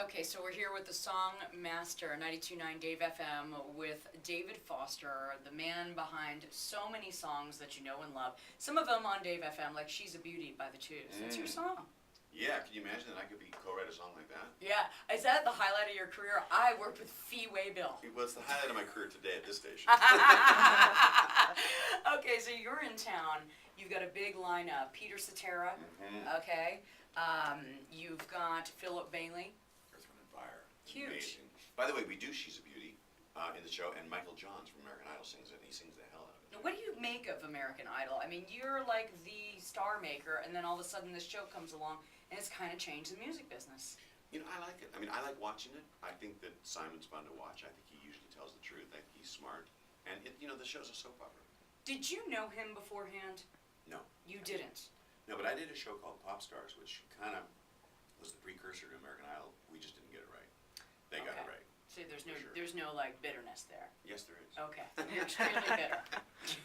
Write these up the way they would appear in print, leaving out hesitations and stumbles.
Okay, so we're here with the Song Master, 92.9 Dave FM, with David Foster, the man behind so many songs that you know and love. Some of them on Dave FM, like She's a Beauty by the Twos. That's your song. Yeah, can you imagine that I could co-write a song like that? Yeah. Is that the highlight of your career? I worked with Fee Waybill. It was the highlight of my career today at this station. Okay, so you're in town. You've got a big lineup. Peter Cetera, okay. You've got Philip Bailey. Earth, Wind & Fire. Huge. Amazing. By the way, we do She's a Beauty in the show, and Michael Johns from American Idol sings it, and he sings the hell out of it. Now, what do you make of American Idol? I mean, you're like the star maker, and then all of a sudden this show comes along, and it's kind of changed the music business. You know, I like it. I mean, I like watching it. I think that Simon's fun to watch. I think he usually tells the truth. I think he's smart. And, the show's a soap opera. Did you know him beforehand? No. You didn't? No, but I did a show called Pop Stars, which kind of was the precursor to American Idol. We just didn't get it right. They got it right. So there's no, For sure. there's no like bitterness there. Yes, there is. Okay, you're extremely bitter.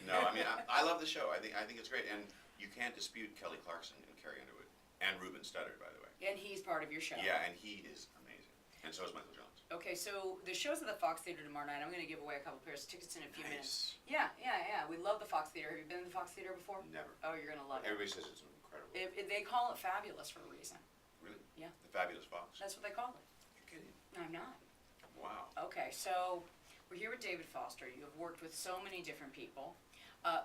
No, I mean, I love the show. I think it's great, and you can't dispute Kelly Clarkson and Carrie Underwood, and Ruben Studdard, by the way. And he's part of your show. Yeah, and he is amazing, and so is Michael Johns. Okay, so the show's at the Fox Theater tomorrow night. I'm going to give away a couple pairs of tickets in a few minutes. Nice. Yeah. We love the Fox Theater. Have you been to the Fox Theater before? Never. Oh, you're going to love it. Everybody says it's incredible. They call it fabulous for a reason. Really? Yeah. The Fabulous Fox. That's what they call it. You're kidding. I'm not. Wow. Okay, so we're here with David Foster. You have worked with so many different people.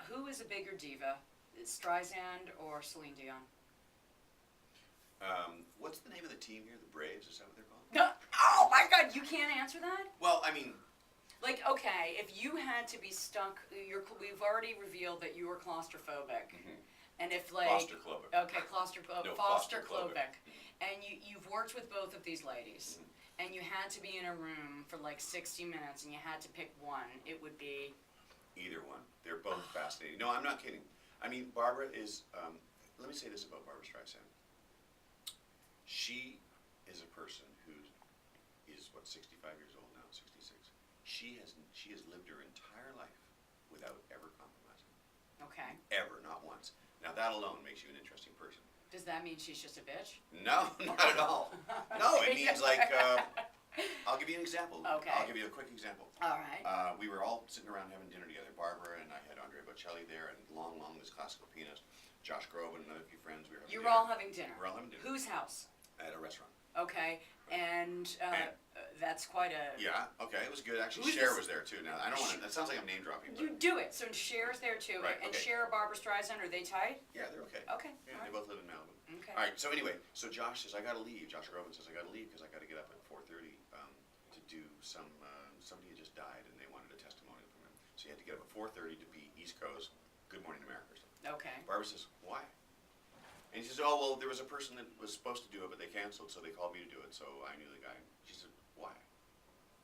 Who is a bigger diva, Streisand or Celine Dion? What's the name of the team here? The Braves? Is that what they're called? Oh my God, you can't answer that? Well, I mean, Like, okay, if you had to be stuck, we've already revealed that you were claustrophobic. And if like... claustrophobic. Okay, No, Foster claustrophobic. And you've worked with both of these ladies. And you had to be in a room for like 60 minutes and you had to pick one, it would be... Either one. They're both fascinating. No, I'm not kidding. I mean, Barbara is, let me say this about Barbara Streisand. She is a person who is, 65 years old now, 66. She has lived her entire life without ever compromising. Okay. Ever, not once. Now that alone makes you an interesting person. Does that mean she's just a bitch? No, not at all. No, it means like, I'll give you an example. Okay. I'll give you a quick example. All right. We were all sitting around having dinner together. Barbara and I had Andrea Bocelli there, and Long, this classical pianist, Josh Groban, and another few friends. We were having You dinner. were all having dinner. We're all having dinner. Whose house? At a restaurant. Okay, and that's quite a... Yeah, okay, it was good. Actually, Who's Cher this- was there too. Now, I don't want to, that sounds like I'm name dropping, but You do it. So Cher's there too. Right, And okay. Cher, Barbara Streisand, are they tight? yeah, they're okay. Okay. Yeah, all they right. both live in Malibu. Okay. All right, so anyway, so Josh says, I gotta leave. Josh Groban says, I gotta leave because I gotta get up at 4:30 to do somebody had just died and they wanted a testimonial from him. So he had to get up at 4:30 to be East Coast, Good Morning America or something. Okay. Barbara says, why? And he says, oh, well, there was a person that was supposed to do it, but they canceled, so they called me to do it, so I knew the guy. She said, why?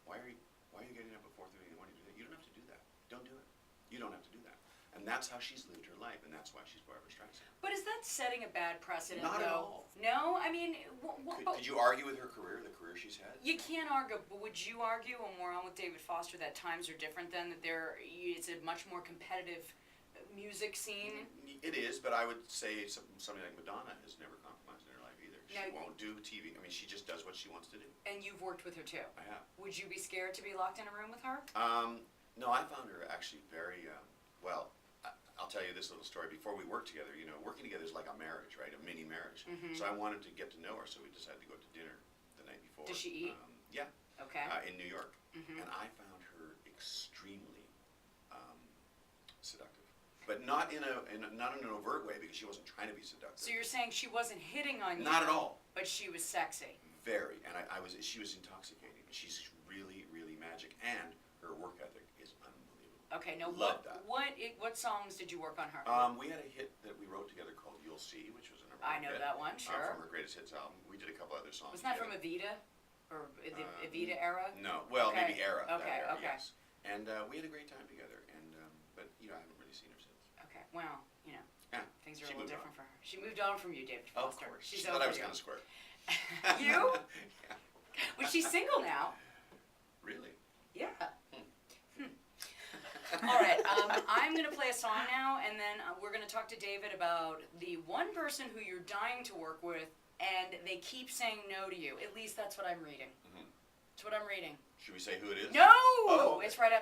Why are you getting up at 4:30 in the morning to do that? You don't have to do that. Don't do it. You don't have to do that. And that's how she's lived her life, and that's why she's Barbara Streisand. But is that setting a bad precedent, Not at though? all. No? I mean, Could you argue with her career, the career she's had? you can't argue, but would you argue when we're on with David Foster that times are different then, that it's a much more competitive music scene? It is, but I would say somebody like Madonna has never compromised in her life either. She Now- won't do TV. I mean, she just does what she wants to do. And you've worked with her too. I have. Would you be scared to be locked in a room with her? No, I found her actually very, well, I'll tell you this little story. Before we worked together, working together is like a marriage, right? A mini marriage. So I wanted to get to know her, so we decided to go to dinner the night before. Does she eat? Yeah, Okay. in New York. Mhm. And I found her extremely seductive. But not in an overt way, because she wasn't trying to be seductive. So you're saying she wasn't hitting on you? Not at all. But she was sexy. Very, and she was intoxicating. She's really, really magic, and her work ethic is unbelievable. Okay, now Love what songs did you work on her? We had a hit that we wrote together called "You'll See," which was a number I one know hit, that one, sure. from her greatest hits album. We did a couple other songs. Wasn't that from together. Evita? Or the Evita era? No, well, Okay, maybe era. that okay, era, okay. Yes. And we had a great time together, and but I haven't really seen her since. Okay, well, Yeah, things are a she little moved different for her. She moved on from you, David Of Foster. course, She's she thought I over was you. kind of square. You? Yeah. Well, she's single now. Really? Yeah. All right, I'm going to play a song now, and then we're going to talk to David about the one person who you're dying to work with and they keep saying no to you. At least that's what I'm reading. Mhm. That's what I'm reading. Should we say who it is? No! Oh, okay. It's right up